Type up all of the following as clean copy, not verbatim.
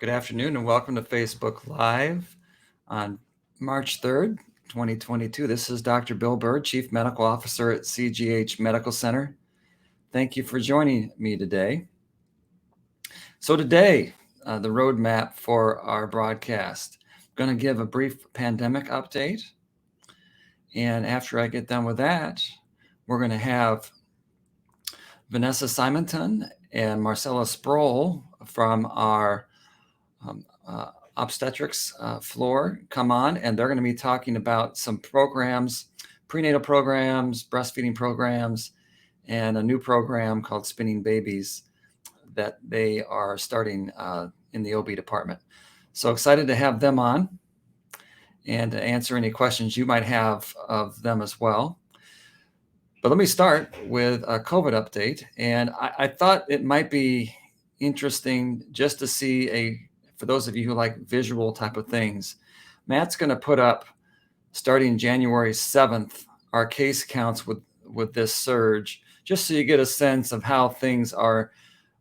Good afternoon and welcome to Facebook Live on March 3rd, 2022. This is Dr. Bill Bird, Chief Medical Officer at CGH Medical Center. Thank you for joining me today. So today, the roadmap for our broadcast. I'm going to give a brief pandemic update. And after I get done with that, we're going to have Vanessa Simonton and Marcela Sproul from our obstetrics floor come on, and they're going to be talking about some programs, prenatal programs, breastfeeding programs, and a new program called Spinning Babies that they are starting in the OB department. So excited to have them on and to answer any questions you might have of them as well. But let me start with a COVID update. And I thought it might be interesting just to see for those of you who like visual type of things, Matt's going to put up, starting January 7th, our case counts with this surge, just so you get a sense of how things are,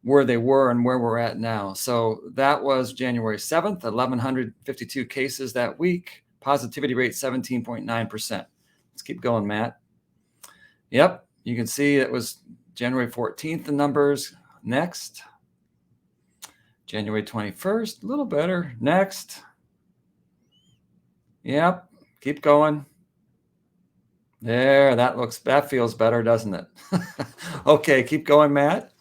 where they were and where we're at now. So that was January 7th, 1,152 cases that week, positivity rate 17.9%. Let's keep going, Matt. Yep, you can see it was January 14th, the numbers. Next. January 21st, a little better. Next. Yep, keep going. There, that feels better, doesn't it? Okay, keep going, Matt.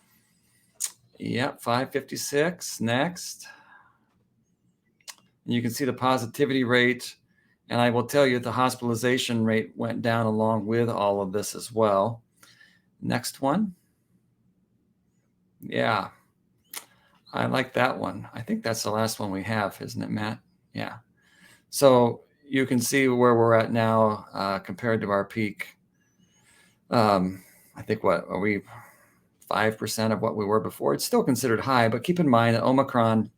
Yep, 556. Next. You can see the positivity rate. And I will tell you the hospitalization rate went down along with all of this as well. Next one. Yeah, I like that one. I think that's the last one we have, isn't it, Matt? Yeah. So you can see where we're at now compared to our peak. I think what are we 5% of what we were before? It's still considered high, but keep in mind that Omicron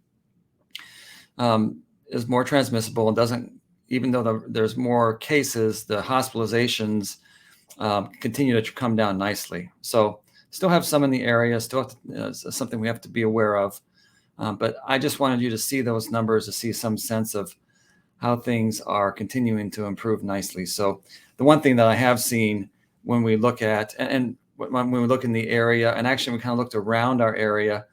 is more transmissible and doesn't. Even though there's more cases, the hospitalizations continue to come down nicely. So still have some in the area, still something we have to be aware of. But I just wanted you to see those numbers to see some sense of how things are continuing to improve nicely. So the one thing that I have seen when we look at, and when we look in the area, and actually we kind of looked around our area,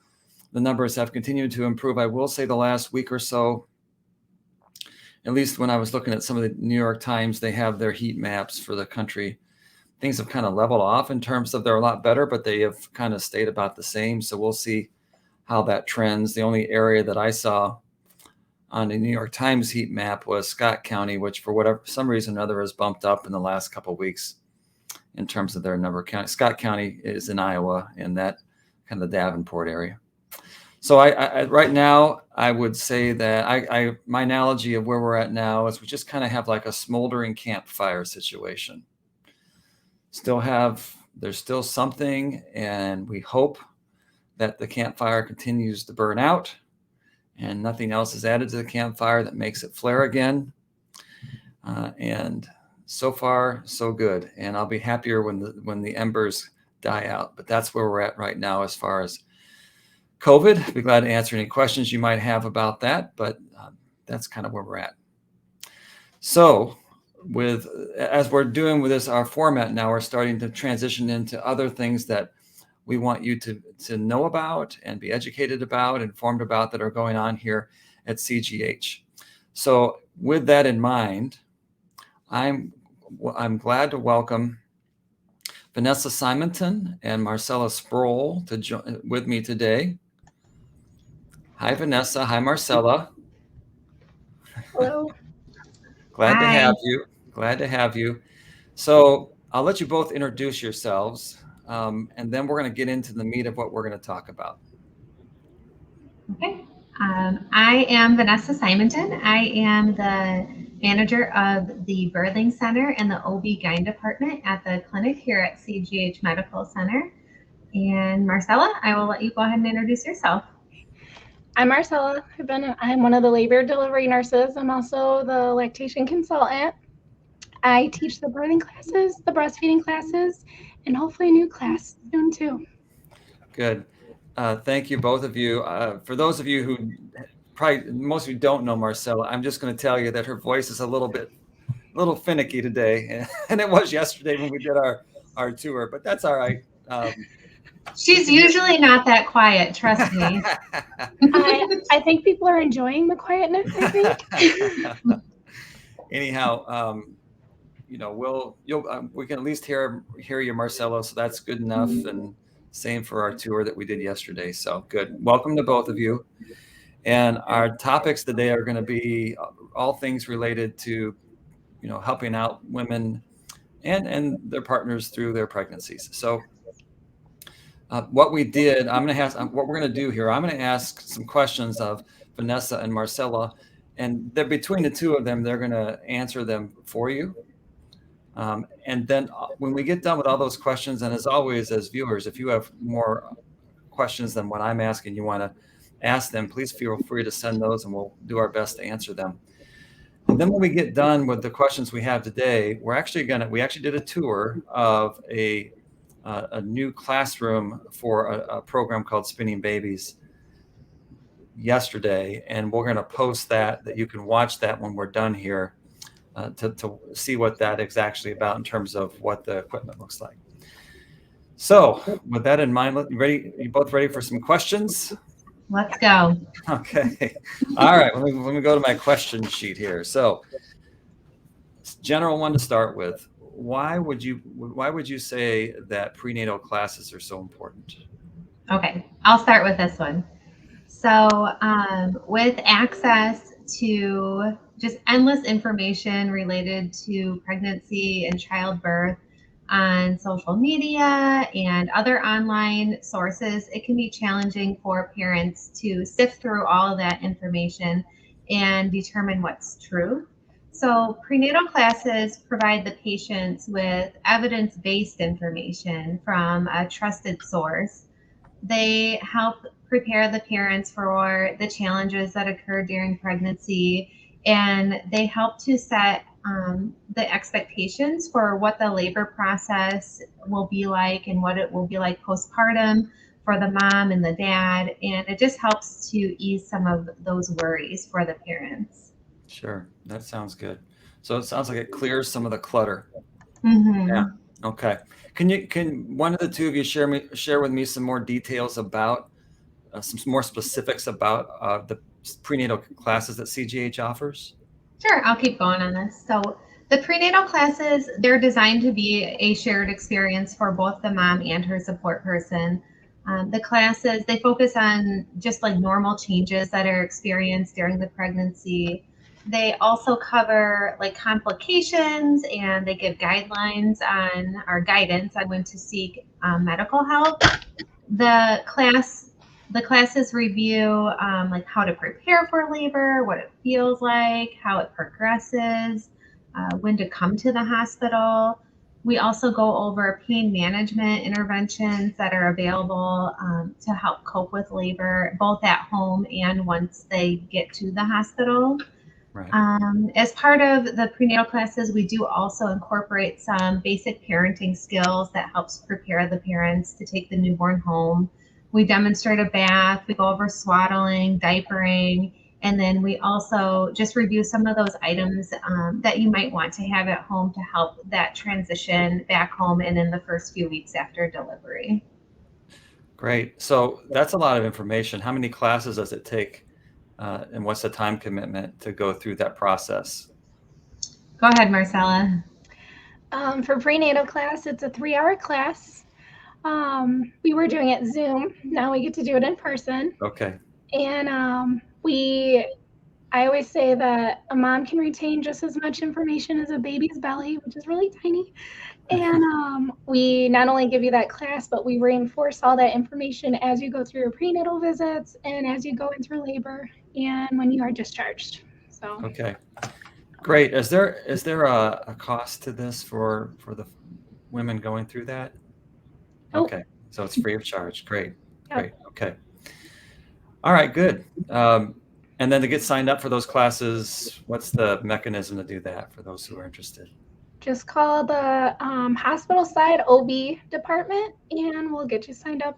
the numbers have continued to improve. I will say the last week or so, at least when I was looking at some of the New York Times, they have their heat maps for the country. Things have kind of leveled off in terms of they're a lot better, but they have kind of stayed about the same. So we'll see how that trends. The only area that I saw on the New York Times heat map was Scott County, which for some reason or other has bumped up in the last couple of weeks in terms of their number of counties. Scott County is in Iowa, and that kind of the Davenport area. So I right now, I would say that my analogy of where we're at now is we just kind of have like a smoldering campfire situation. There's still something, and we hope that the campfire continues to burn out and nothing else is added to the campfire that makes it flare again. And so far, so good. And I'll be happier when the embers die out. But that's where we're at right now as far as COVID. I'd be glad to answer any questions you might have about that, but that's kind of where we're at. So as we're doing with this, our format now, we're starting to transition into other things that we want you to know about and be educated about, informed about, that are going on here at CGH. So with that in mind, I'm glad to welcome Vanessa Simonton and Marcela Sproul to join with me today. Hi, Vanessa. Hi, Marcela. Hello. Glad to Hi. have you. Glad to have you. So I'll let you both introduce yourselves, and then we're going to get into the meat of what we're going to talk about. Okay. I am Vanessa Simonton. I am the manager of the birthing center and the OB-GYN department at the clinic here at CGH Medical Center. And Marcela, I will let you go ahead and introduce yourself. I'm Marcela. I'm one of the labor delivery nurses. I'm also the lactation consultant. I teach the birthing classes, the breastfeeding classes, and hopefully a new class soon too. Good. Thank you, both of you. For those of you who probably most of you don't know Marcela. I'm just going to tell you that her voice is a little finicky today, and it was yesterday when we did our tour, but that's all right. She's usually not that quiet, trust me. I think people are enjoying the quietness, I think. Anyhow, we can at least hear you, Marcelo, so that's good enough. And same for our tour that we did yesterday. So good. Welcome to both of you. And our topics today are going to be all things related to, helping out women and their partners through their pregnancies. So what we did, what we're going to do here, I'm going to ask some questions of Vanessa and Marcela, and they're between the two of them, they're going to answer them for you. And then when we get done with all those questions, and as always, as viewers, if you have more questions than what I'm asking, you want to ask them, please feel free to send those and we'll do our best to answer them. And then when we get done with the questions we have today, we actually did a tour of a new classroom for a program called Spinning Babies yesterday. And we're going to post that you can watch that when we're done here. To see what that is actually about in terms of what the equipment looks like. So with that in mind, you both ready for some questions? Let's go. Okay. All right. Let me go to my question sheet here. So general one to start with. Why would you say that prenatal classes are so important? Okay, I'll start with this one. So with access to just endless information related to pregnancy and childbirth on social media and other online sources, it can be challenging for parents to sift through all of that information and determine what's true. So prenatal classes provide the patients with evidence-based information from a trusted source. They help prepare the parents for the challenges that occur during pregnancy, and they help to set the expectations for what the labor process will be like and what it will be like postpartum for the mom and the dad. And it just helps to ease some of those worries for the parents. Sure, that sounds good. So it sounds like it clears some of the clutter. Mm-hmm. Yeah. Okay. Can one of the two of you share with me some more details about some more specifics about the prenatal classes that CGH offers? Sure, I'll keep going on this. So the prenatal classes, they're designed to be a shared experience for both the mom and her support person. The classes, they focus on just like normal changes that are experienced during the pregnancy. They also cover like complications, and they give guidelines on our guidance on when to seek medical help. The classes review like how to prepare for labor, what it feels like, how it progresses, when to come to the hospital. We also go over pain management interventions that are available to help cope with labor, both at home and once they get to the hospital. Right. As part of the prenatal classes, we do also incorporate some basic parenting skills that helps prepare the parents to take the newborn home. We demonstrate a bath, we go over swaddling, diapering, and then we also just review some of those items that you might want to have at home to help that transition back home and in the first few weeks after delivery. Great. So that's a lot of information. How many classes does it take? And what's the time commitment to go through that process? Go ahead, Marcela. For prenatal class, it's a 3-hour class. We were doing it Zoom. Now we get to do it in person. Okay. And I always say that a mom can retain just as much information as a baby's belly, which is really tiny. And we not only give you that class, but we reinforce all that information as you go through your prenatal visits and as you go in through labor and when you are discharged. So okay, great. Is there a cost to this for the women going through that? Nope. Okay, so it's free of charge. Great. Yep. Great. Okay. All right, good. And then to get signed up for those classes, what's the mechanism to do that for those who are interested? Just call the hospital side OB department and we'll get you signed up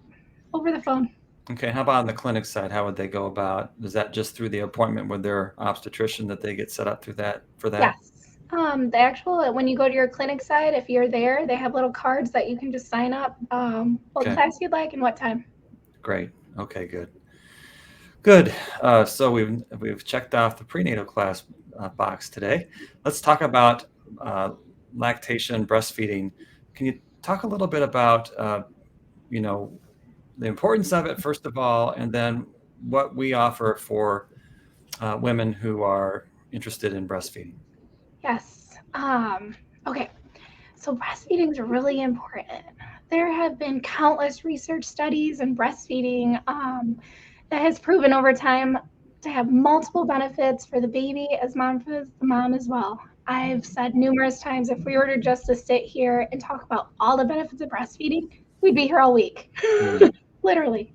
over the phone. Okay. How about on the clinic side? How would they go about? Is that just through the appointment with their obstetrician that they get set up through that for that? Yes. The actual, when you go to your clinic side, if you're there, they have little cards that you can just sign up, what Okay. class you'd like and what time. Great. Okay, good. Good. So we've checked off the prenatal class box today. Let's talk about lactation, breastfeeding. Can you talk a little bit about you know, the importance of it first of all, and then what we offer for women who are interested in breastfeeding? Yes. Okay. So breastfeeding is really important. There have been countless research studies in breastfeeding that has proven over time to have multiple benefits for the baby as mom for the mom as well. I've said numerous times if we were to just to sit here and talk about all the benefits of breastfeeding, we'd be here all week, Mm, literally.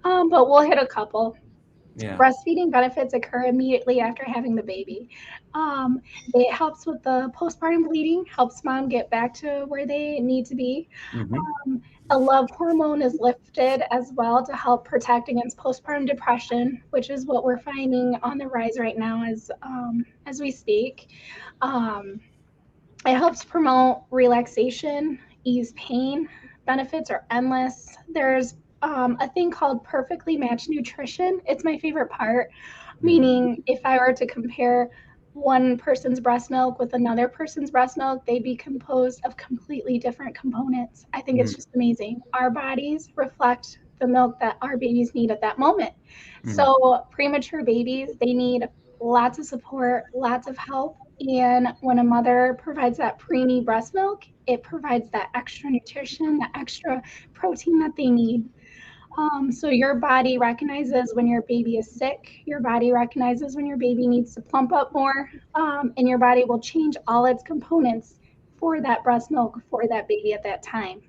But we'll hit a couple. yeah. Breastfeeding benefits occur immediately after having the baby. Um, it helps with the postpartum bleeding, helps mom get back to where they need to be. Hmm. A love hormone is lifted as well to help protect against postpartum depression, which is what we're finding on the rise right now as we speak. Um, it helps promote relaxation, ease pain. Benefits are endless. There's a thing called perfectly matched nutrition. It's my favorite part, meaning if I were to compare one person's breast milk with another person's breast milk, they'd be composed of completely different components. I think it's Mm, just amazing. Our bodies reflect the milk that our babies need at that moment. mm, So, premature babies, they need lots of support, lots of help. And when a mother provides that preemie breast milk, it provides that extra nutrition, that extra protein that they need. So your body recognizes when your baby is sick, your body recognizes when your baby needs to plump up more, and your body will change all its components for that breast milk for that baby at that time.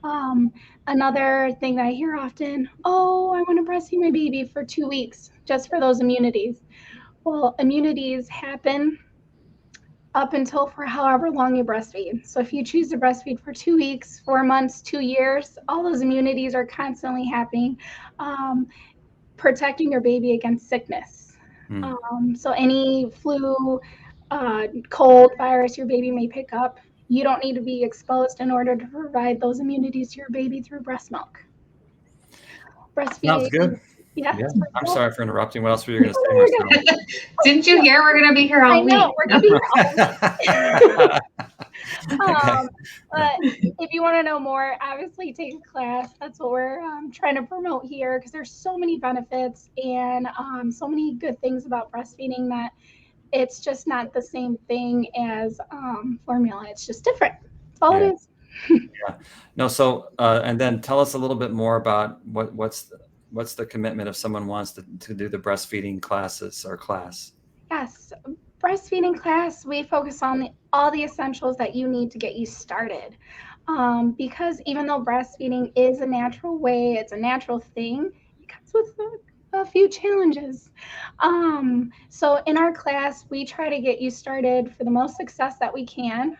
Um, Another thing that I hear often, oh, I want to breastfeed my baby for 2 weeks just for those immunities. Well, immunities happen up until for however long you breastfeed. So if you choose to breastfeed for 2 weeks, 4 months, 2 years, all those immunities are constantly happening, um, protecting your baby against sickness. mm. So any flu, cold, virus your baby may pick up, you don't need to be exposed in order to provide those immunities to your baby through breast milk. Sounds Breastfeeding, good. yeah, Yeah. it's pretty I'm cool. sorry for interrupting. What else were you going to say, Oh, you're Marcel? good. Didn't you hear we're going to be here I all week? know, we're gonna be here all week. Okay. Um, but if you want to know more, obviously take a class. That's what we're trying to promote here because there's so many benefits and so many good things about breastfeeding that it's just not the same thing as formula. It's just different. That's all it Yeah. is. Yeah. No, so and then tell us a little bit more about what's the commitment if someone wants to do the breastfeeding classes or class. Yes, breastfeeding class, we focus on all the essentials that you need to get you started. Because even though breastfeeding is a natural way, it's a natural thing, it comes with a few challenges. So in our class, we try to get you started for the most success that we can.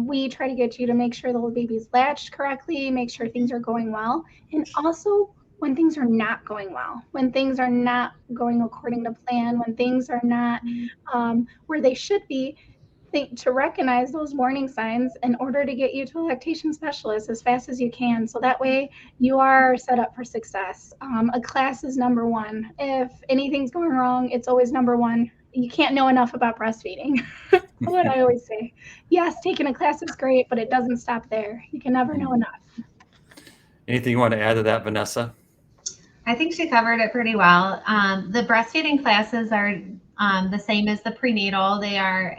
We try to get you to make sure the little baby's latched correctly, make sure things are going well, and also when things are not going well, when things are not going according to plan, when things are not where they should be, to recognize those warning signs in order to get you to a lactation specialist as fast as you can. So that way you are set up for success. A class is number one. If anything's going wrong, it's always number one. You can't know enough about breastfeeding. What I always say. Yes, taking a class is great, but it doesn't stop there. You can never know enough. Anything you want to add to that, Vanessa? I think she covered it pretty well. The breastfeeding classes are the same as the prenatal. They are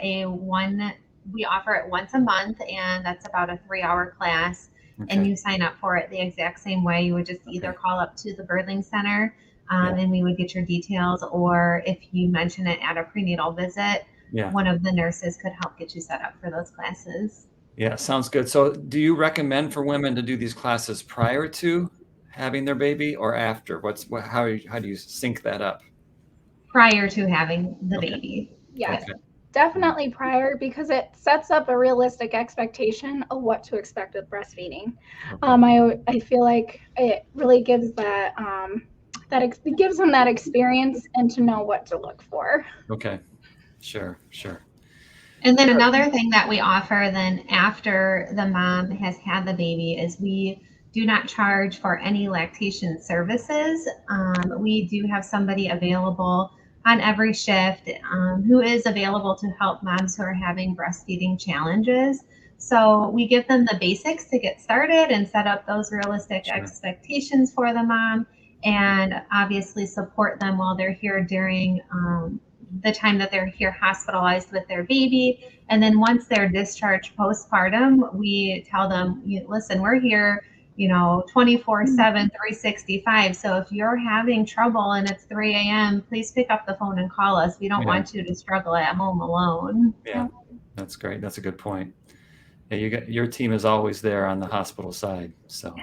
we offer it once a month, and that's about a 3-hour class. And Okay. you sign up for it the exact same way. You would just either Okay. call up to the birthing center Yeah. and we would get your details, or if you mention it at a prenatal visit, Yeah. one of the nurses could help get you set up for those classes. Yeah. Sounds good. So do you recommend for women to do these classes prior to having their baby or after? How do you sync that up? Prior to having the Okay. baby. Yes. Okay. definitely prior, because it sets up a realistic expectation of what to expect with breastfeeding. I feel like it really gives that it gives them that experience and to know what to look for. Okay. Sure. And then another thing that we offer then after the mom has had the baby is we do not charge for any lactation services. We do have somebody available on every shift who is available to help moms who are having breastfeeding challenges. So we give them the basics to get started and set up those realistic Sure. expectations for the mom, and obviously support them while they're here during the time that they're here hospitalized with their baby. And then once they're discharged postpartum, we tell them, listen, we're here, 24/7, 365. So if you're having trouble and it's 3 a.m., please pick up the phone and call us. We don't want you to struggle at home alone. Yeah, that's great. That's a good point. Yeah, your team is always there on the hospital side. So,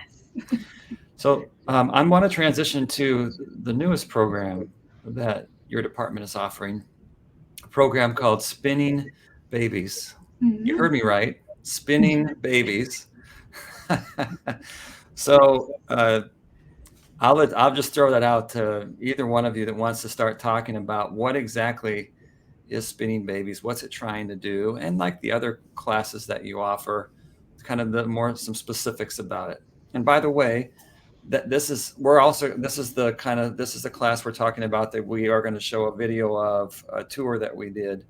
I want to transition to the newest program that your department is offering, a program called Spinning Babies. You heard me right, Spinning Babies. So I'll just throw that out to either one of you that wants to start talking about what exactly is Spinning Babies, what's it trying to do, and like the other classes that you offer, kind of some specifics about it. And by the way, this is the class we're talking about that we are going to show a video of a tour that we did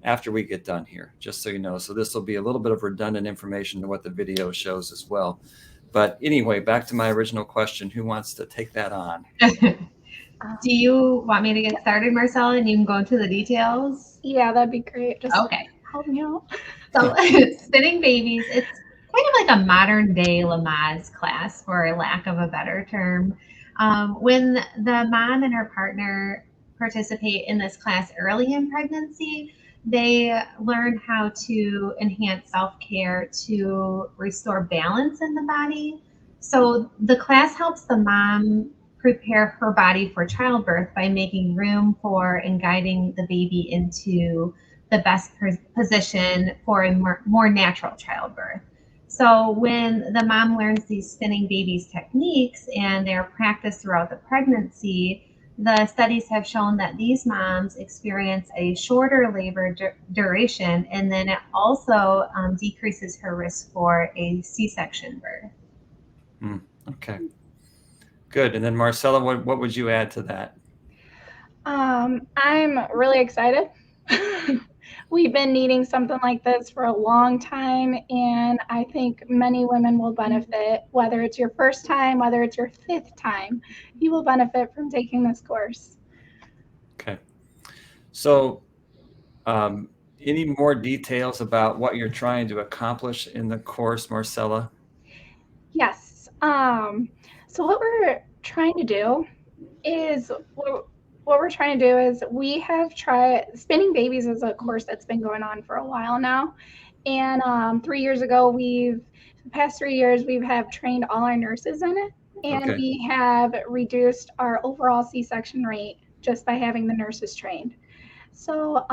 after we get done here, just so you know. So this will be a little bit of redundant information to what the video shows as well. But anyway, back to my original question, who wants to take that on? Do you want me to get started, Marcela, and you can go into the details? Yeah, that'd be great. Just okay. Help me out. So Spinning Babies, it's kind of like a modern day Lamaze class, for lack of a better term. When the mom and her partner participate in this class early in pregnancy, they learn how to enhance self-care to restore balance in the body. So the class helps the mom prepare her body for childbirth by making room for and guiding the baby into the best position for a more natural childbirth. So when the mom learns these Spinning Babies techniques and they're practiced throughout the pregnancy, the studies have shown that these moms experience a shorter labor duration, and then it also decreases her risk for a C-section birth. Okay, good. And then Marcela, what would you add to that? I'm really excited. We've been needing something like this for a long time, and I think many women will benefit, whether it's your first time, whether it's your fifth time, you will benefit from taking this course. Okay. So any more details about what you're trying to accomplish in the course, Marcela? Yes. So what we're trying to do is we have tried Spinning Babies is a course that's been going on for a while now. And 3 years ago, the past 3 years, we have trained all our nurses in it. And we have reduced our overall C-section rate just by having the nurses trained. So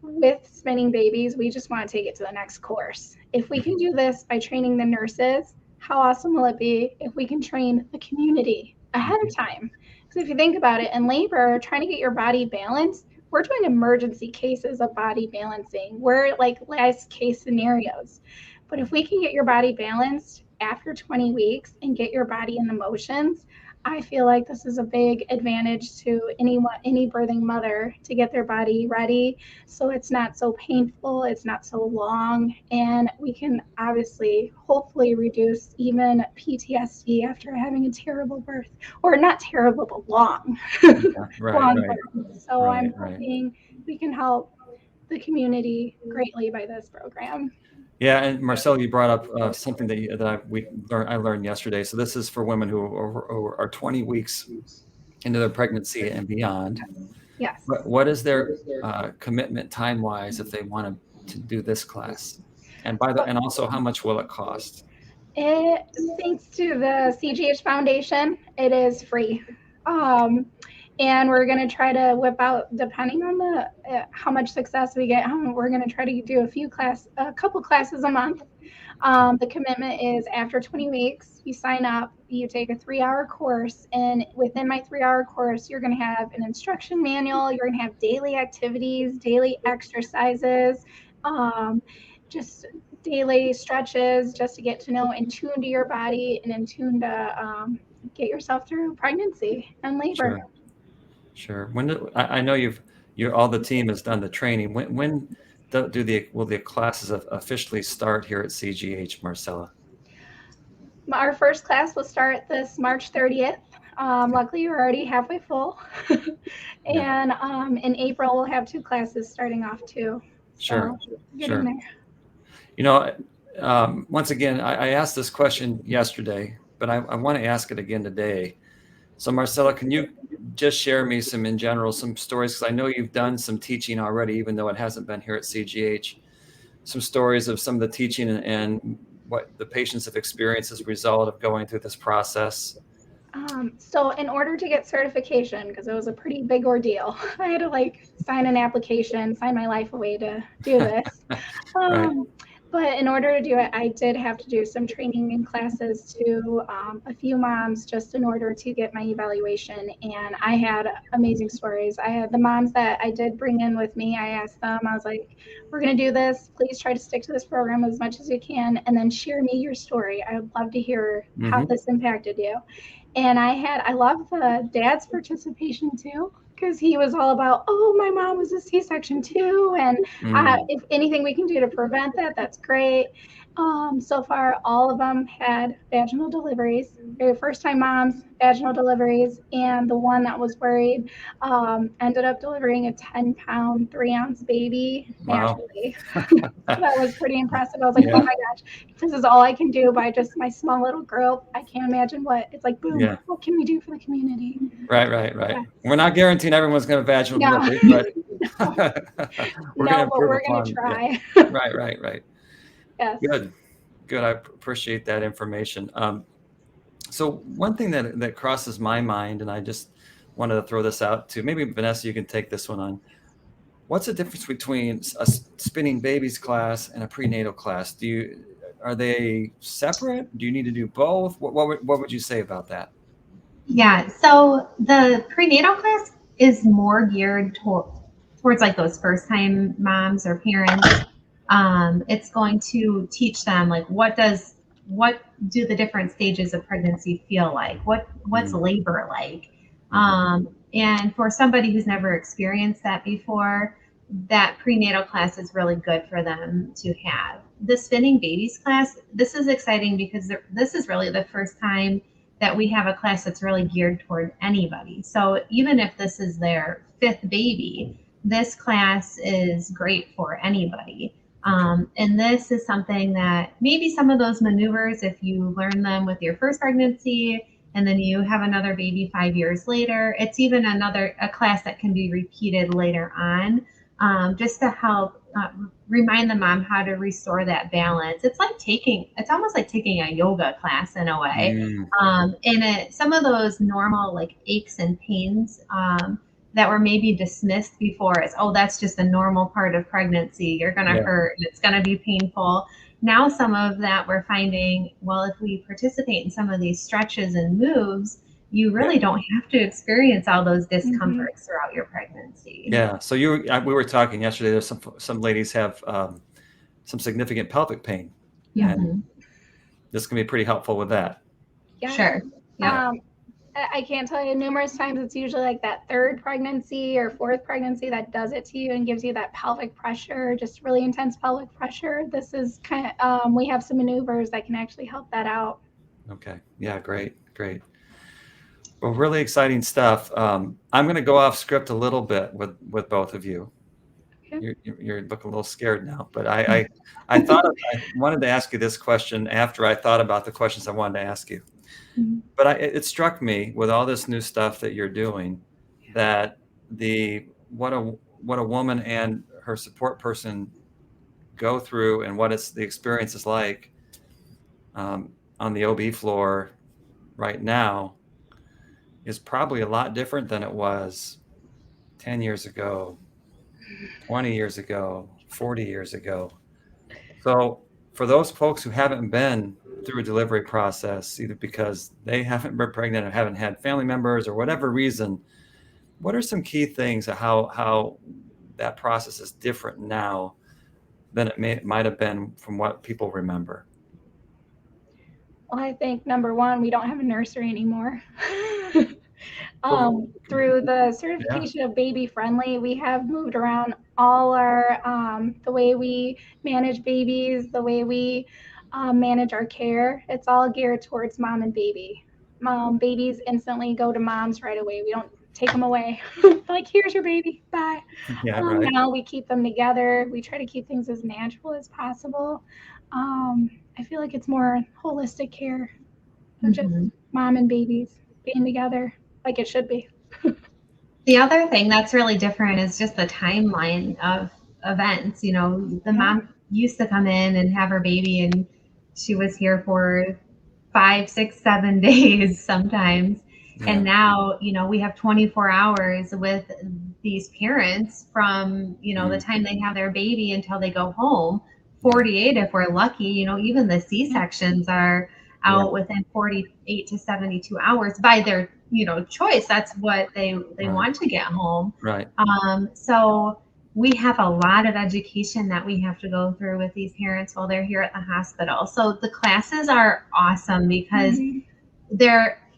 with Spinning Babies, we just want to take it to the next course. If we can do this by training the nurses, how awesome will it be if we can train the community ahead of time? Because if you think about it, in labor, trying to get your body balanced, we're doing emergency cases of body balancing. We're like last case scenarios. But if we can get your body balanced after 20 weeks and get your body in the motions, I feel like this is a big advantage to any birthing mother to get their body ready, so it's not so painful, it's not so long, and we can hopefully reduce even PTSD after having a terrible birth, or not terrible, but long. Long birth. So I'm hoping we can help the community greatly by this program. Yeah, and Marcela, you brought up something that I learned yesterday. So this is for women who are 20 weeks into their pregnancy and beyond. Yes. What is their commitment time-wise if they want to do this class? And also, how much will it cost? Thanks to the CGH Foundation, it is free. And we're going to try to whip out, depending on the how much success we get, we're going to try to do a couple classes a month. The commitment is after 20 weeks, you sign up, you take a 3-hour course, and within my 3-hour course, you're going to have an instruction manual, you're going to have daily activities, daily exercises, just daily stretches, just to get to know and tune to your body and in tune to get yourself through pregnancy and labor. Sure. I know all the team has done the training. When will the classes officially start here at CGH, Marcela? Our first class will start this March 30th. Luckily, we're already halfway full. And in April, we'll have 2 classes starting off too. Sure. So getting there. You know, once again, I asked this question yesterday, but I want to ask it again today. So Marcela, can you just share me some stories? Because I know you've done some teaching already, even though it hasn't been here at CGH. Some stories of some of the teaching and what the patients have experienced as a result of going through this process. So in order to get certification, because it was a pretty big ordeal, I had to sign an application, sign my life away to do this. Right. But in order to do it, I did have to do some training and classes to a few moms just in order to get my evaluation. And I had amazing stories. I had the moms that I did bring in with me. I asked them, I was like, we're going to do this. Please try to stick to this program as much as you can. And then share me your story. I would love to hear how this impacted you. And I love the dad's participation too, because he was all about, oh, my mom was a C-section too. And if anything we can do to prevent that, that's great. So far, all of them had vaginal deliveries, very first time moms, vaginal deliveries. And the one that was worried ended up delivering a 10-pound, 3-ounce baby naturally. Wow. That was pretty impressive. I was like, oh my gosh, if this is all I can do by just my small little girl, I can't imagine what it's like. Boom, what can we do for the community? Right. Yeah. We're not guaranteeing everyone's going to vaginal delivery, but we're going to try. Right. Yes. Good. I appreciate that information. So one thing that crosses my mind, and I just wanted to throw this out to maybe Vanessa, you can take this one on. What's the difference between a spinning babies class and a prenatal class? Are they separate? Do you need to do both? What would you say about that? Yeah, so the prenatal class is more geared towards those first time moms or parents. It's going to teach them what do the different stages of pregnancy feel like? What's labor like? And for somebody who's never experienced that before, that prenatal class is really good for them to have. The spinning babies class, this is exciting because this is really the first time that we have a class that's really geared toward anybody. So even if this is their 5th baby, this class is great for anybody. And this is something that maybe some of those maneuvers, if you learn them with your first pregnancy and then you have another baby 5 years later, it's even a class that can be repeated later on, just to help remind the mom how to restore that balance. It's almost like taking a yoga class in a way. And some of those normal aches and pains that were maybe dismissed before as, oh, that's just a normal part of pregnancy. You're going to hurt and it's going to be painful. Now some of that we're finding, well, if we participate in some of these stretches and moves, you really don't have to experience all those discomforts throughout your pregnancy. Yeah. So we were talking yesterday. There's some ladies have some significant pelvic pain. Yeah. And this can be pretty helpful with that. Yeah. Sure. Yeah. I can't tell you numerous times. It's usually that 3rd pregnancy or 4th pregnancy that does it to you and gives you that pelvic pressure, just really intense pelvic pressure. This is kind of, we have some maneuvers that can actually help that out. Okay. Yeah. Great. Well, really exciting stuff. I'm going to go off script a little bit with both of you. Okay. You're looking a little scared now, but I thought I wanted to ask you this question after I thought about the questions I wanted to ask you. But it struck me with all this new stuff that you're doing that what a woman and her support person go through and what the experience is like on the OB floor right now is probably a lot different than it was 10 years ago, 20 years ago, 40 years ago. So for those folks who haven't been through a delivery process, either because they haven't been pregnant or haven't had family members or whatever reason, what are some key things of how that process is different now than it might have been from what people remember? Well, I think number one, we don't have a nursery anymore. Through the certification of baby friendly, we have moved around all our the way we manage babies, the way we manage our care. It's all geared towards mom and baby. Babies instantly go to moms right away. We don't take them away. Like, here's your baby, bye. Yeah, right. Now we keep them together. We try to keep things as natural as possible. I feel like it's more holistic care of just mom and babies being together like it should be. The other thing that's really different is just the timeline of events. You know, the mom used to come in and have her baby, and she was here for 5, 6, 7 days sometimes. Yeah. And now, you know, we have 24 hours with these parents from, you know, the time they have their baby until they go home. 48 if we're lucky. You know, even the C-sections are out within 48 to 72 hours by their, you know, choice. That's what they want to get home. Right. So we have a lot of education that we have to go through with these parents while they're here at the hospital. So the classes are awesome because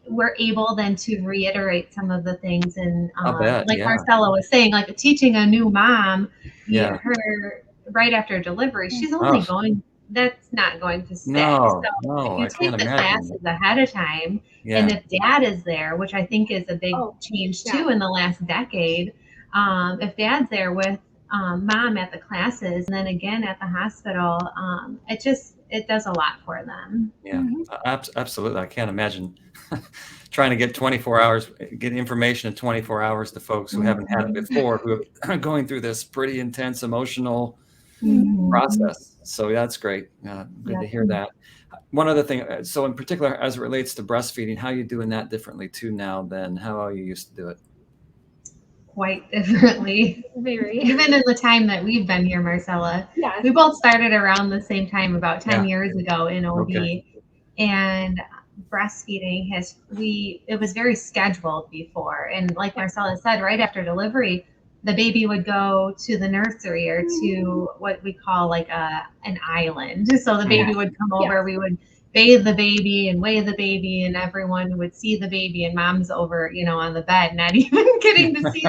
we're able then to reiterate some of the things. And Marcela was saying, like teaching a new mom, her right after delivery, she's only going, that's not going to stick. No, if you take the classes ahead of time, and if dad is there, which I think is a big change too in the last decade, if dad's there with mom at the classes and then again at the hospital, it does a lot for them. Yeah, absolutely. I can't imagine trying to get 24 hours, get information in 24 hours to folks who haven't had it before, who are going through this pretty intense emotional process. So that's great. Good to hear that. One other thing, so in particular, as it relates to breastfeeding, how are you doing that differently too now than how you used to do it? Quite differently. Very. Even in the time that we've been here, Marcela. Yes. We both started around the same time, about 10 years ago in OB. Okay. And breastfeeding it was very scheduled before. And like Marcela said, right after delivery, the baby would go to the nursery or to what we call like an island. So the baby would come over, we would bathe the baby and weigh the baby, and everyone would see the baby, and mom's over, you know, on the bed, not even getting to see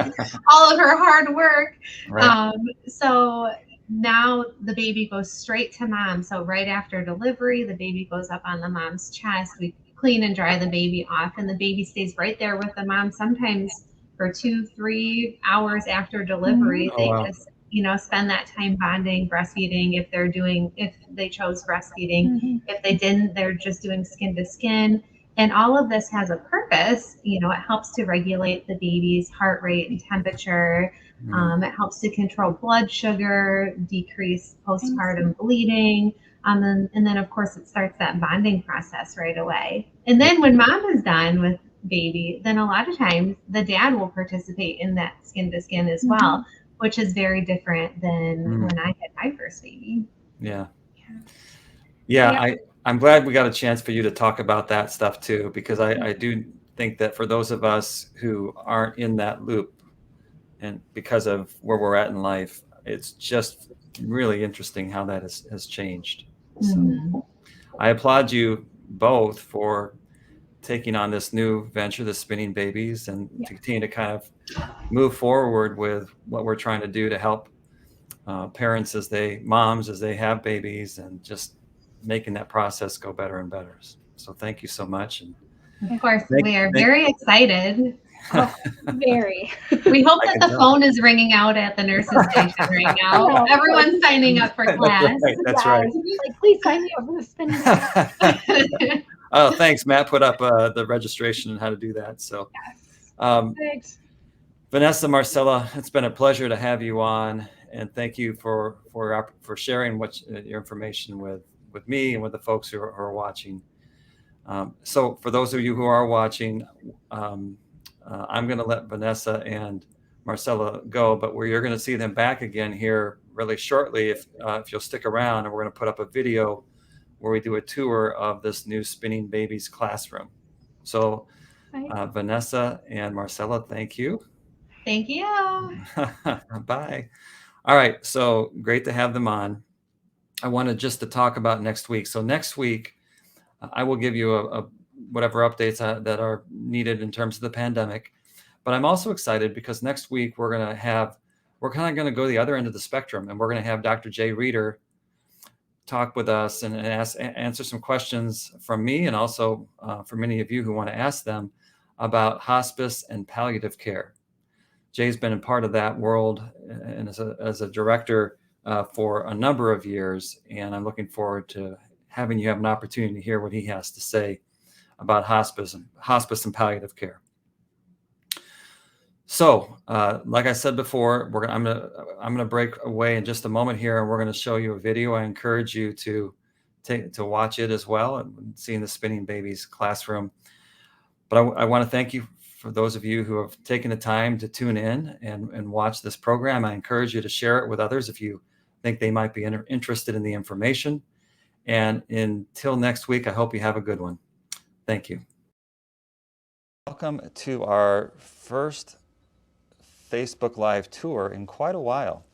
all of her hard work. Right. So now the baby goes straight to mom. So right after delivery, the baby goes up on the mom's chest. We clean and dry the baby off, and the baby stays right there with the mom, sometimes for 2-3 hours after delivery. They just, you know, spend that time bonding, breastfeeding if they chose breastfeeding. If they didn't, they're just doing skin to skin. And all of this has a purpose. You know, it helps to regulate the baby's heart rate and temperature. It helps to control blood sugar, decrease postpartum bleeding. And then of course it starts that bonding process right away. And then when mom is done with baby, then a lot of times the dad will participate in that skin to skin as well, which is very different than when I had my first baby. I'm glad we got a chance for you to talk about that stuff too, because I do think that for those of us who aren't in that loop, and because of where we're at in life, it's just really interesting how that has changed. So I applaud you both for taking on this new venture, the Spinning Babies, and to continue to kind of move forward with what we're trying to do to help parents moms as they have babies, and just making that process go better and better. So thank you so much. And of course, we are very excited. Very. We hope that the phone is ringing out at the nurse's station right now. Everyone's signing up for class. That's right. Like, please sign me up for the spinning. Oh, thanks. Matt put up the registration and how to do that. So, Thanks. Vanessa, Marcela, it's been a pleasure to have you on, and thank you for sharing your information with me and with the folks who are watching. So, for those of you who are watching, I'm going to let Vanessa and Marcela go, but you're going to see them back again here really shortly if you'll stick around, and we're going to put up a video where we do a tour of this new Spinning Babies classroom. So Vanessa and Marcela, thank you. Thank you. Bye. All right, so great to have them on. I wanted just to talk about next week. So next week, I will give you a whatever updates that are needed in terms of the pandemic. But I'm also excited because next week we're kind of going to go to the other end of the spectrum, and we're going to have Dr. Jay Reeder talk with us and answer some questions from me, and also for many of you who want to ask them about hospice and palliative care. Jay's been a part of that world and as a director for a number of years, and I'm looking forward to having you have an opportunity to hear what he has to say about hospice and palliative care. So, like I said before, I'm gonna break away in just a moment here, and we're gonna show you a video. I encourage you to watch it as well and seeing the Spinning Babies classroom. But I want to thank you for those of you who have taken the time to tune in and watch this program. I encourage you to share it with others if you think they might be interested in the information. And until next week, I hope you have a good one. Thank you. Welcome to our first Facebook Live tour in quite a while.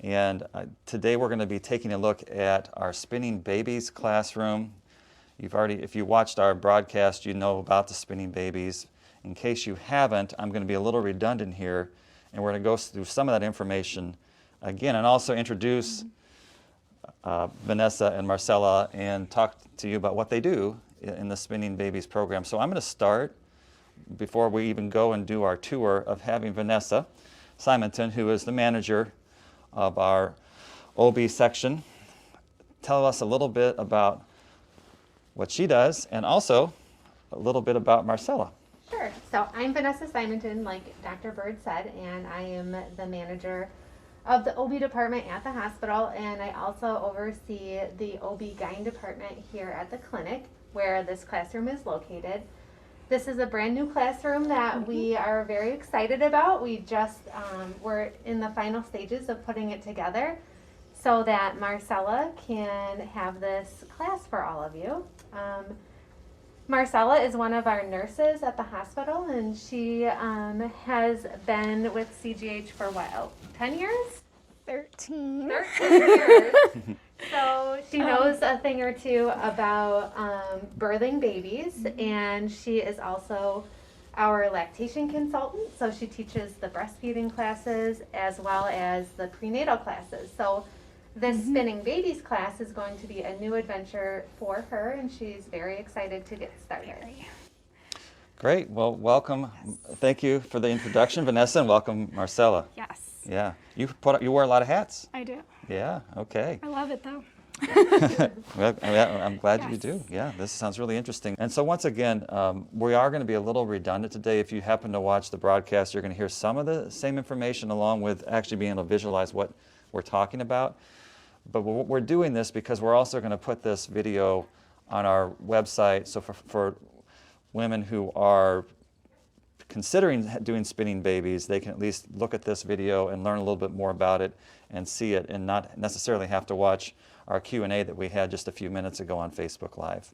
And today we're going to be taking a look at our Spinning Babies classroom. If you watched our broadcast, you know about the Spinning Babies. In case you haven't, I'm going to be a little redundant here, and we're going to go through some of that information again, and also introduce Vanessa and Marcela and talk to you about what they do in the Spinning Babies program. So I'm going to start, before we even go and do our tour, of having Vanessa Simonton, who is the manager of our OB section, tell us a little bit about what she does, and also a little bit about Marcela. Sure. So I'm Vanessa Simonton, like Dr. Bird said, and I am the manager of the OB department at the hospital, and I also oversee the OB-GYN department here at the clinic where this classroom is located. This is a brand new classroom that we are very excited about. We just we're in the final stages of putting it together so that Marcela can have this class for all of you. Marcela is one of our nurses at the hospital, and she has been with CGH for what, 10 years? 13. 13 years. So she knows a thing or two about birthing babies, and she is also our lactation consultant. So she teaches the breastfeeding classes as well as the prenatal classes. So this Spinning Babies class is going to be a new adventure for her, and she's very excited to get started. Great. Well, welcome. Yes. Thank you for the introduction, Vanessa, and welcome, Marcela. Yes. Yeah. You wear a lot of hats. I do. Yeah. Okay. I love it though. Well, I'm glad you do. Yeah. This sounds really interesting. And so once again, we are going to be a little redundant today. If you happen to watch the broadcast, you're going to hear some of the same information along with actually being able to visualize what we're talking about. But we're doing this because we're also going to put this video on our website. So for women who are considering doing Spinning Babies, they can at least look at this video and learn a little bit more about it and see it, and not necessarily have to watch our Q&A that we had just a few minutes ago on Facebook Live.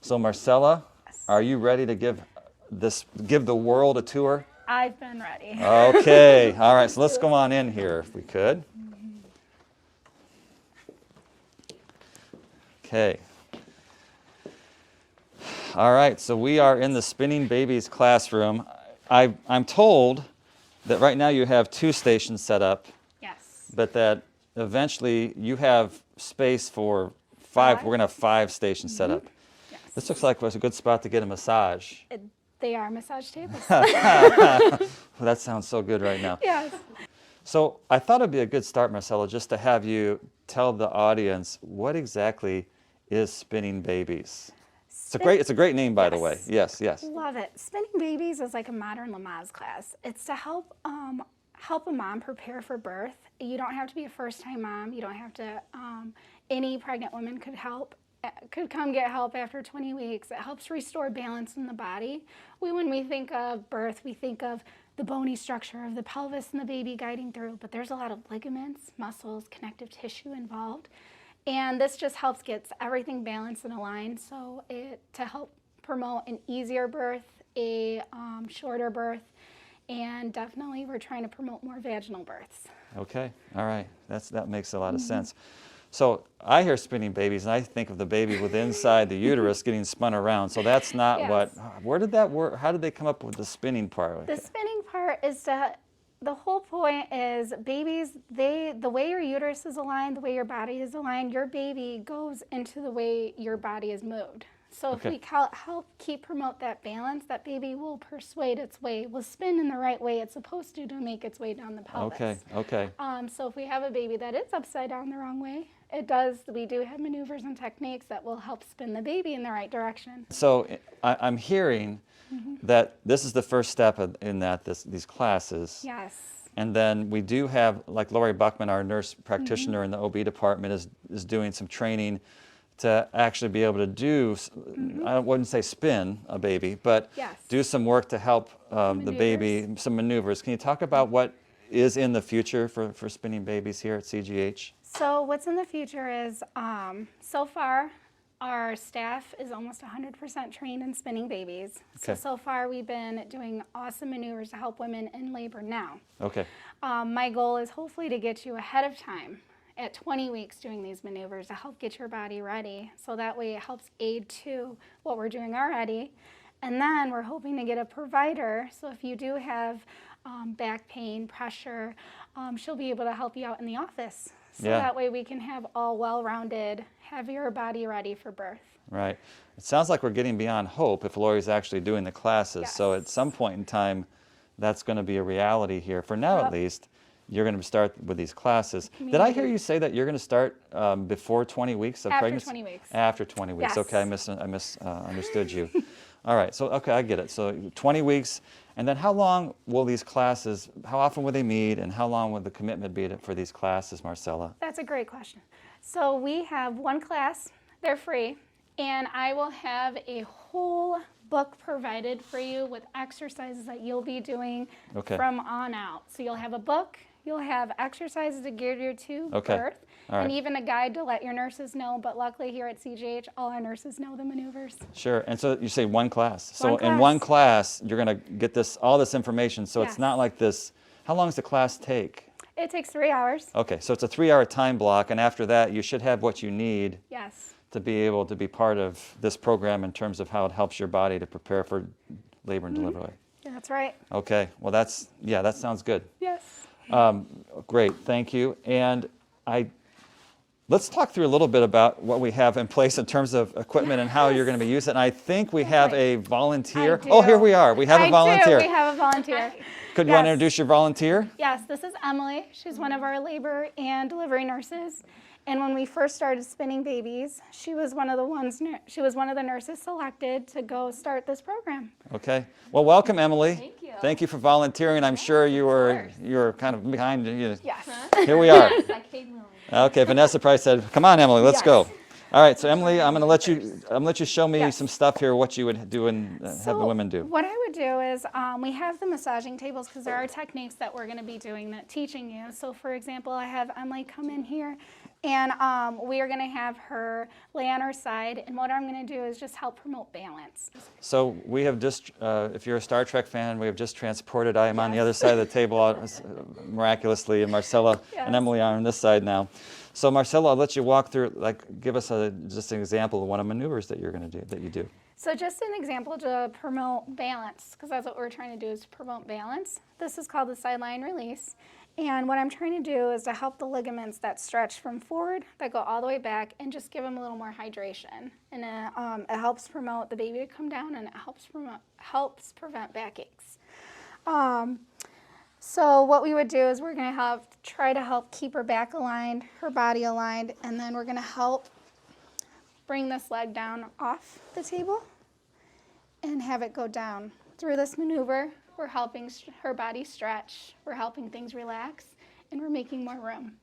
So Marcela, are you ready to give the world a tour? I've been ready. Okay. All right. So let's go on in here if we could. Okay. All right, so we are in the Spinning Babies classroom. I'm told that right now you have 2 stations set up. Yes. But that eventually you have space for 5. We're going to have 5 stations set up. Yes. This looks like it was a good spot to get a massage. They are massage tables. Well, that sounds so good right now. Yes. So I thought it'd be a good start, Marcela, just to have you tell the audience what exactly is Spinning Babies. It's a great name, by the way. Yes, yes. Love it. Spinning Babies is like a modern Lamaze class. It's to help a mom prepare for birth. You don't have to be a first-time mom. You don't have to. Any pregnant woman could help could come get help after 20 weeks. It helps restore balance in the body. When we think of birth, we think of the bony structure of the pelvis and the baby guiding through, but there's a lot of ligaments, muscles, connective tissue involved. And this just helps get everything balanced and aligned, so to help promote an easier birth, a shorter birth, and definitely we're trying to promote more vaginal births. Okay, all right, that makes a lot of sense. So I hear spinning babies, and I think of the baby with inside the uterus getting spun around. So that's not Yes. where did that work? How did they come up with the spinning part? The spinning part is the whole point is babies, the way your uterus is aligned, the way your body is aligned, your baby goes into the way your body is moved. So if we help promote that balance, that baby will persuade its way, will spin in the right way it's supposed to make its way down the pelvis. Okay. So if we have a baby that is upside down the wrong way, we do have maneuvers and techniques that will help spin the baby in the right direction. So I'm hearing that this is the first step in these classes. Yes. And then we do have, like Lori Buckman, our nurse practitioner in the OB department, is doing some training to actually be able to do, I wouldn't say spin a baby, but do some work to help the baby, some maneuvers. Can you talk about what is in the future for spinning babies here at CGH? So what's in the future is, so far, our staff is almost 100% trained in spinning babies. So far we've been doing awesome maneuvers to help women in labor now. Okay. My goal is hopefully to get you ahead of time at 20 weeks doing these maneuvers to help get your body ready. So that way it helps aid to what we're doing already. And then we're hoping to get a provider. So if you do have back pain, pressure, she'll be able to help you out in the office. So that way we can have all well-rounded, have your body ready for birth. Right. It sounds like we're getting beyond hope if Lori's actually doing the classes. So at some point in time, that's going to be a reality here. For now, at least, you're going to start with these classes. Did I hear you say that you're going to start before 20 weeks of pregnancy? After 20 weeks. After 20 weeks. Yes. Okay, I misunderstood you. All right, so okay, I get it. So 20 weeks, and then how long will these classes, how often will they meet, and how long will the commitment be for these classes, Marcela? That's a great question. So we have one class, they're free, and I will have a whole book provided for you with exercises that you'll be doing from on out. So you'll have a book, you'll have exercises to gear you to birth, and even a guide to let your nurses know. But luckily here at CGH, all our nurses know the maneuvers. Sure, and so you say one class. In one class, you're going to get all this information. So it's not like this. How long does the class take? It takes 3 hours. Okay, so it's a 3-hour time block, and after that, you should have what you need. Yes. To be able to be part of this program in terms of how it helps your body to prepare for labor and delivery. Yeah, that's right. Okay, well that sounds good. Yes. Great, thank you. And let's talk through a little bit about what we have in place in terms of equipment and how you're going to be using it. And I think we have a volunteer. Oh, here we are. We have a volunteer. We have a volunteer. Could you want to introduce your volunteer? Yes, this is Emily. She's one of our labor and delivery nurses. And when we first started spinning babies, she was one of the nurses selected to go start this program. Okay. Well, welcome, Emily. Thank you. Thank you for volunteering. I'm sure you were kind of behind. Yes. Here we are. I came willing. Okay. Vanessa Price said, "Come on, Emily, let's go." All right. So, Emily, I'm going to let you show me some stuff here. What you would do and have the women do. What I would do is we have the massaging tables because there are techniques that we're going to be teaching you. So, for example, I have Emily come in here. And we are going to have her lay on her side, and what I'm going to do is just help promote balance. So we have just, if you're a Star Trek fan, we have just transported. I am on the other side of the table miraculously, and Marcela and Emily are on this side now. So Marcela, I'll let you walk through, give us just an example of one of the maneuvers that you're going to do, that you do. So just an example to promote balance, because that's what we're trying to do is to promote balance. This is called the sideline release. And what I'm trying to do is to help the ligaments that stretch from forward, that go all the way back, and just give them a little more hydration. And it helps promote the baby to come down, and it helps prevent backaches. So what we would do is we're going to try to help keep her back aligned, her body aligned, and then we're going to help bring this leg down off the table and have it go down. Through this maneuver, we're helping her body stretch, we're helping things relax, and we're making more room.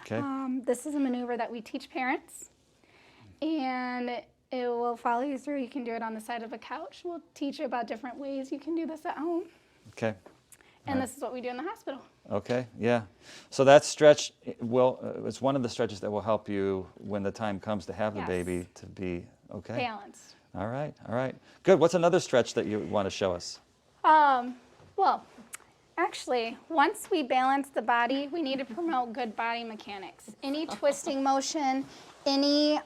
Okay. This is a maneuver that we teach parents, and it will follow you through. You can do it on the side of a couch. We'll teach you about different ways you can do this at home. Okay. And this is what we do in the hospital. Okay, yeah. So that stretch it's one of the stretches that will help you when the time comes to have the baby to be okay. Balanced. All right, all right. Good. What's another stretch that you want to show us? Well, actually, once we balance the body, we need to promote good body mechanics. Any twisting motion, any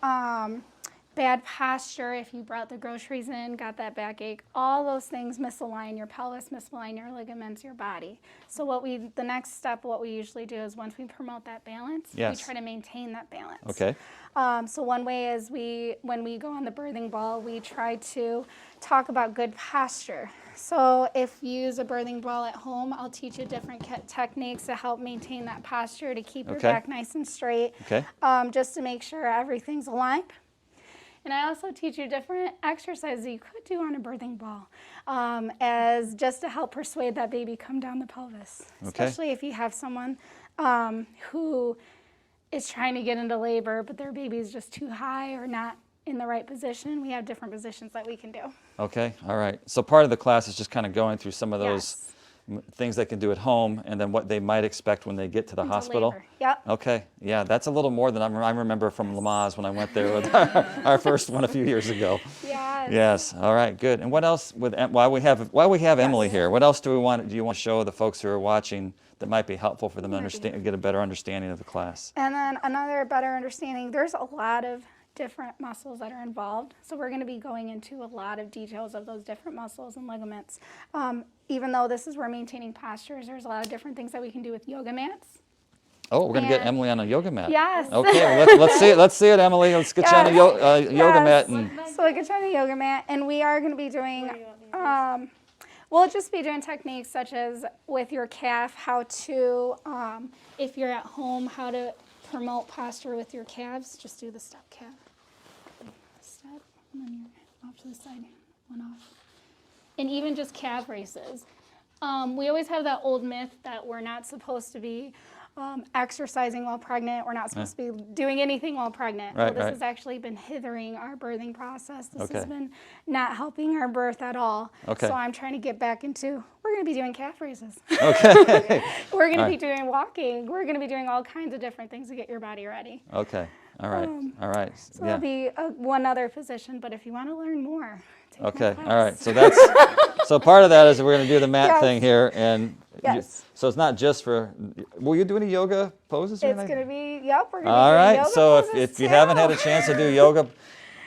bad posture, if you brought the groceries in, got that backache, all those things misalign your pelvis, misalign your ligaments, your body. So the next step, what we usually do is once we promote that balance, we try to maintain that balance. Okay. So one way is when we go on the birthing ball, we try to talk about good posture. So if you use a birthing ball at home, I'll teach you different techniques to help maintain that posture, to keep your back nice and straight, just to make sure everything's aligned. And I also teach you different exercises you could do on a birthing ball as just to help persuade that baby come down the pelvis. Especially if you have someone who is trying to get into labor, but their baby is just too high or not in the right position. We have different positions that we can do. Okay, all right. So part of the class is just kind of going through some of those things they can do at home and then what they might expect when they get to the hospital. Labor. Yep. Okay, yeah, that's a little more than I remember from Lamaze when I went there with our first one a few years ago. Yes. All right, good. And what else while we have Emily here, what else do you want to show the folks who are watching that might be helpful for them to get a better understanding of the class? And then another better understanding, there's a lot of different muscles that are involved. So we're going to be going into a lot of details of those different muscles and ligaments. Even though this is where maintaining postures, there's a lot of different things that we can do with yoga mats. Oh, we're going to get Emily on a yoga mat. Yes. Okay, well, let's see it, Emily. Let's get you on a yoga mat. So we'll get you on a yoga mat, and we are going to be doing, we'll just be doing techniques such as with your calf, how to, if you're at home, how to promote posture with your calves. Just do the step calf. Step, and then you're off to the side, one off. And even just calf races. We always have that old myth that we're not supposed to be exercising while pregnant. We're not supposed to be doing anything while pregnant. Well, this has actually been hithering our birthing process. This has been not helping our birth at all. So I'm trying to get back into, we're going to be doing calf races. We're going to be doing walking. We're going to be doing all kinds of different things to get your body ready. All right. All right. So there'll be one other position, but if you want to learn more, take my class. All right. So that's so part of that is we're going to do the mat thing here, and so it's not just for. Will you do any yoga poses? It's going to be we're going to be all right. Yoga so poses if you haven't had a chance to do yoga,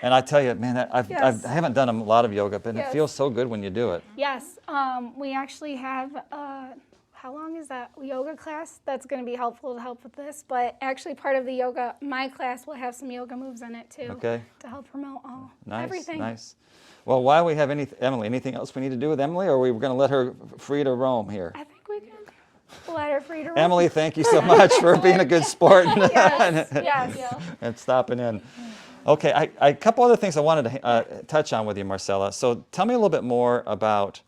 and I tell you, man, I haven't done a lot of yoga, but it feels so good when you do it. Yes. We actually have. How long is that yoga class? That's going to be helpful to help with this. But actually part of the yoga, my class will have some yoga moves in it too. To help promote everything. Nice. Well, while we have Emily, anything else we need to do with Emily, or are we going to let her free to roam here? I think we can let her free to roam. Emily, thank you so much for being a good sport yes. and stopping in. Okay, a couple other things I wanted to touch on with you, Marcela. So tell me a little bit more about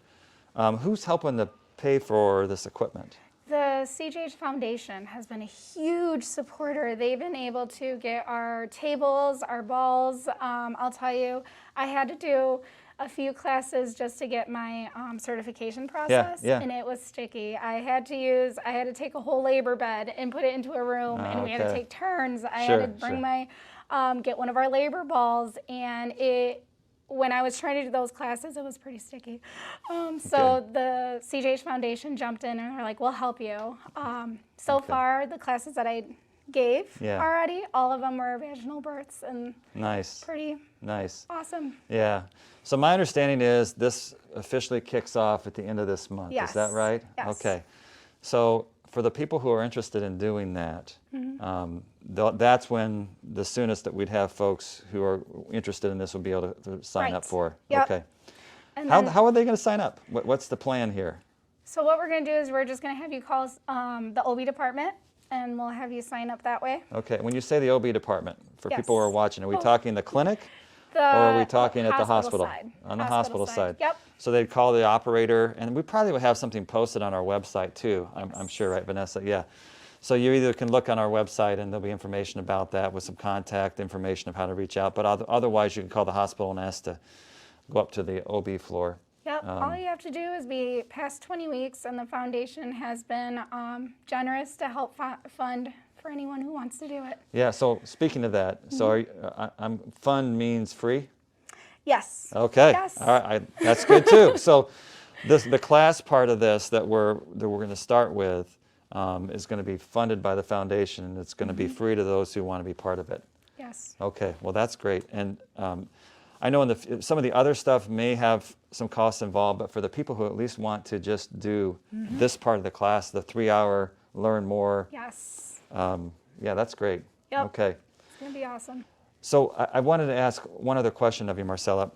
who's helping to pay for this equipment. The CGH Foundation has been a huge supporter. They've been able to get our tables, our balls. I'll tell you, I had to do a few classes just to get my certification process, and it was sticky. I had to take a whole labor bed and put it into a room, and we had to take turns. I had to bring my, get one of our labor balls, and when I was trying to do those classes, it was pretty sticky. So the CGH Foundation jumped in and were like, we'll help you. So far, the classes that I gave already, all of them were vaginal births, and pretty awesome. Yeah. So my understanding is this officially kicks off at the end of this month. Is that right? Yes. Okay. So for the people who are interested in doing that, that's when the soonest that we'd have folks who are interested in this will be able to sign up for. Okay. And how are they going to sign up? What's the plan here? So what we're going to do is we're just going to have you call the OB department, and we'll have you sign up that way. Okay. When you say the OB department, for people who are watching, are we talking the clinic? Or are we talking at the hospital? Side. On the hospital side. Yep. So they'd call the operator, and we probably would have something posted on our website too, I'm sure, right, Vanessa? Yeah. So you either can look on our website and there'll be information about that with some contact information of how to reach out, but otherwise you can call the hospital and ask to go up to the OB floor. Yep, all you have to do is be past 20 weeks, and the foundation has been generous to help fund for anyone who wants to do it. Yeah, so speaking of that, so fund means free? Yes. Okay. Yes. All right. That's good too. So the class part of this that we're going to start with is going to be funded by the foundation, and it's going to be free to those who want to be part of it. Yes. Okay. Well, that's great. And I know some of the other stuff may have some costs involved, but for the people who at least want to just do this part of the class, the 3-hour learn more. Yes. Yeah, that's great. Yep. Okay. It's going to be awesome. So I wanted to ask one other question of you, Marcela.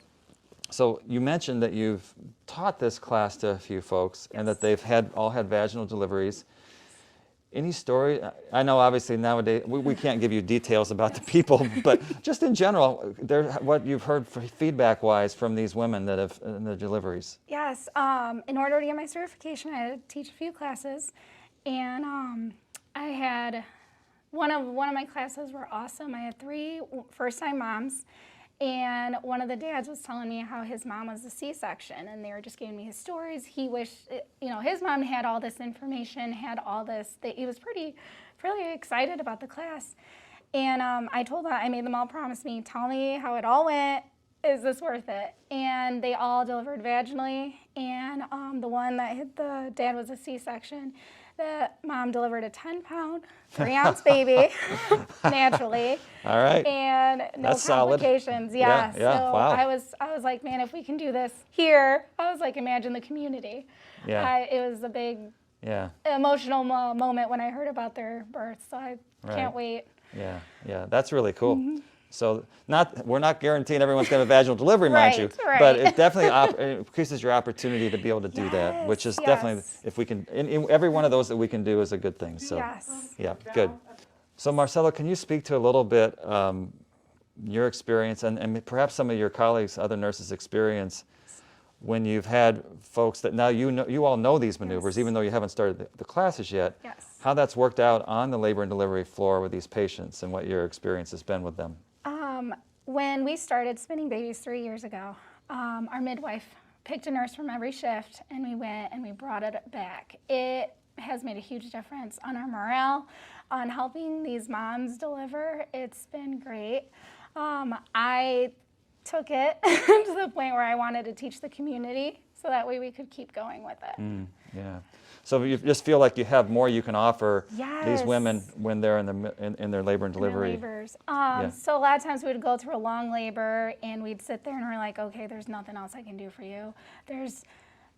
So you mentioned that you've taught this class to a few folks and that they've all had vaginal deliveries. Any story? I know obviously nowadays we can't give you details about the people, but just in general, what you've heard feedback-wise from these women that have in the deliveries. Yes. In order to get my certification, I had to teach a few classes, and I had one of my classes were awesome. I had 3 first-time moms, and one of the dads was telling me how his mom was a C-section, and they were just giving me his stories. He wished, his mom had all this information, had all this. He was really excited about the class. And I made them all promise me, tell me how it all went. Is this worth it? And they all delivered vaginally, and the one that hit the dad was a C-section. The mom delivered a 10-pound, 3-ounce baby naturally. All right. And no That's complications. Solid. Yeah. Yeah. So Wow. I was like, man, if we can do this here, I was like, imagine the community. Yeah. It was a big emotional moment when I heard about their birth. So I can't wait. Yeah. That's really cool. So we're not guaranteeing everyone's going to have a vaginal delivery, mind you, but it definitely increases your opportunity to be able to do that, which is definitely, if we can, in every one of those that we can do is a good thing. So yeah, good. So Marcela, can you speak to a little bit your experience and perhaps some of your colleagues, other nurses' experience when you've had folks that now you all know these maneuvers, even though you haven't started the classes yet, how that's worked out on the labor and delivery floor with these patients and what your experience has been with them? When we started spinning babies 3 years ago, our midwife picked a nurse from every shift, and we went and we brought it back. It has made a huge difference on our morale, on helping these moms deliver. It's been great. I took it to the point where I wanted to teach the community so that way we could keep going with it. Yeah. So you just feel like you have more you can offer these women when they're in their labor and delivery. Labors. So a lot of times we would go through a long labor and we'd sit there and we're like, okay, there's nothing else I can do for you.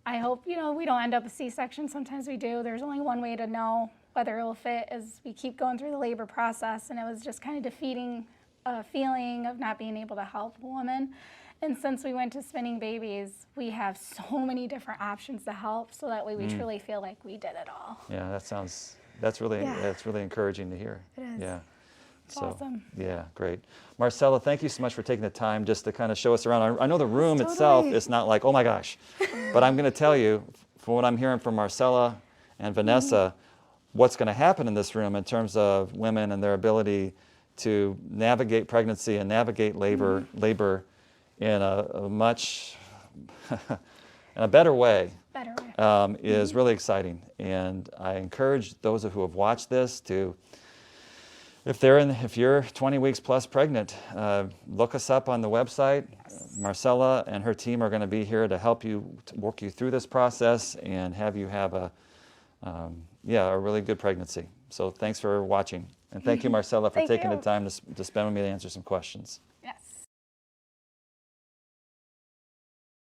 I hope, we don't end up a C-section. Sometimes we do. There's only one way to know whether it will fit is we keep going through the labor process, and it was just kind of defeating a feeling of not being able to help a woman. And since we went to spinning babies, we have so many different options to help, so that way we truly feel like we did it all. Yeah, that's really encouraging to hear. It is. Yeah. It's awesome. Yeah, great. Marcela, thank you so much for taking the time just to kind of show us around. I know the room itself is not like, oh my gosh, but I'm going to tell you, from what I'm hearing from Marcela and Vanessa, what's going to happen in this room in terms of women and their ability to navigate pregnancy and navigate labor in a much in a better way is really exciting. And I encourage those who have watched this to, if you're 20 weeks plus pregnant, look us up on the website. Marcela and her team are going to be here to help you, to walk you through this process and have you have a really good pregnancy. So thanks for watching. And thank you, Marcela, for taking the time to spend with me to answer some questions.